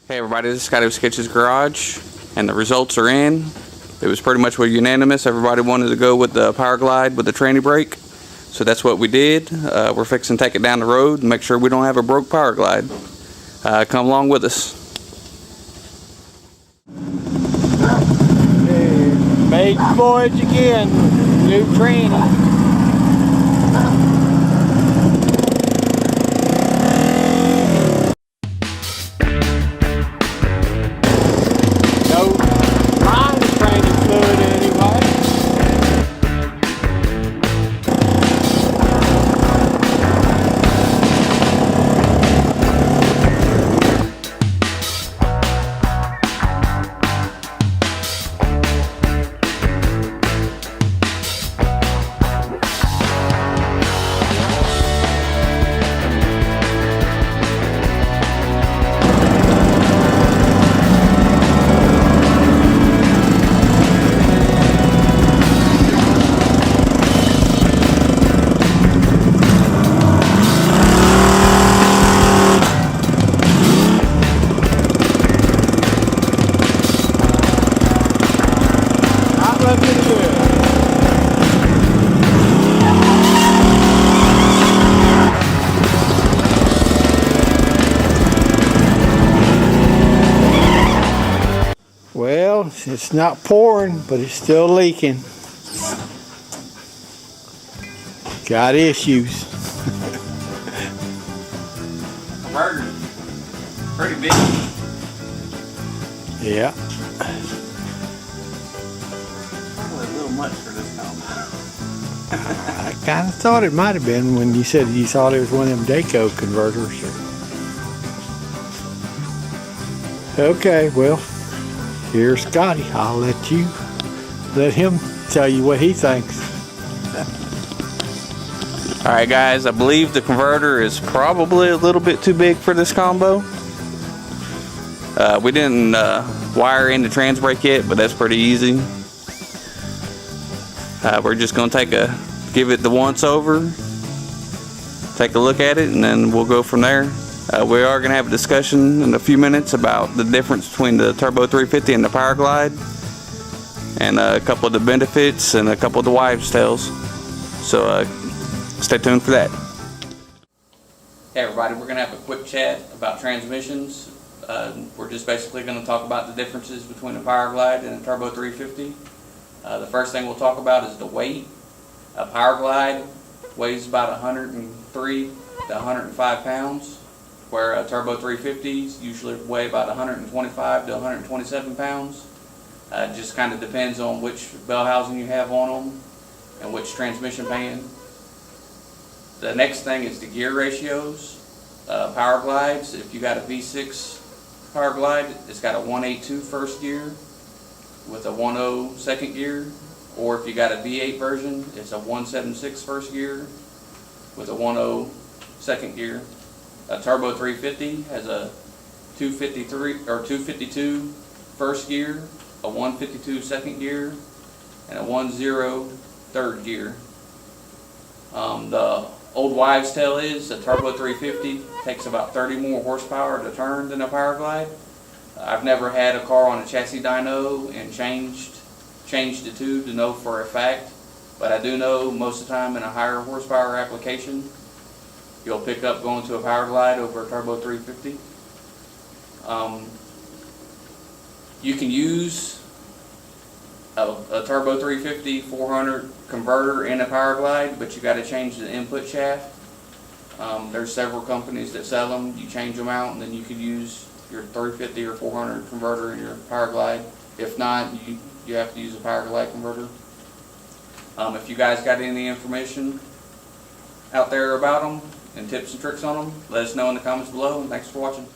Hey everybody, this is Scotty with Sketchy's Garage, and the results are in. It was pretty much unanimous. Everybody wanted to go with the Powerglide with the tranny brake, so that's what we did. We're fixing to take it down the road and make sure we don't have a broke Powerglide. Come along with us. Made the voyage again, new tranny. Well, it's not pouring, but it's still leaking. Got issues. Converter, pretty big. Yeah. Probably a little much for this combo. I kind of thought it might have been when you said you thought it was one of them Daco converters. Okay, well. Here's Scotty. I'll let him tell you what he thinks. Alright guys, I believe the converter is probably a little bit too big for this combo. We didn't wire in the trans brake yet, but that's pretty easy. We're just going to give it the once over, take a look at it, and then we'll go from there. We are going to have a discussion in a few minutes about the difference between the Turbo 350 and the Powerglide, and a couple of the benefits and a couple of the wives' tales. So stay tuned for that. Hey everybody, we're going to have a quick chat about transmissions. We're just basically going to talk about the differences between the Powerglide and the Turbo 350. The first thing we'll talk about is the weight. A Powerglide weighs about 103 to 105 pounds. Where Turbo 350s usually weigh about 125 to 127 pounds. It just kind of depends on which bell housing you have on them and which transmission pan. The next thing is the gear ratios. Powerglides, if you got a V6 Powerglide, it's got a 182 first gear with a 10 second gear. Or if you got a V8 version, it's a 176 first gear with a 10 second gear. A Turbo 350 has a 252 first gear, a 152 second gear, and a 10 third gear. The old wives' tale is a Turbo 350 takes about 30 more horsepower to turn than a Powerglide. I've never had a car on a chassis dyno and changed the tube to know for a fact, but I do know most of the time in a higher horsepower application, you'll pick up going to a Powerglide over a Turbo 350. You can use a Turbo 350 400 converter in a Powerglide, but you got to change the input shaft. There's several companies that sell them. You change them out, and then you can use your 350 or 400 converter in your Powerglide. If not, you have to use a Powerglide converter. If you guys got any information out there about them and tips and tricks on them, let us know in the comments below, and thanks for watching.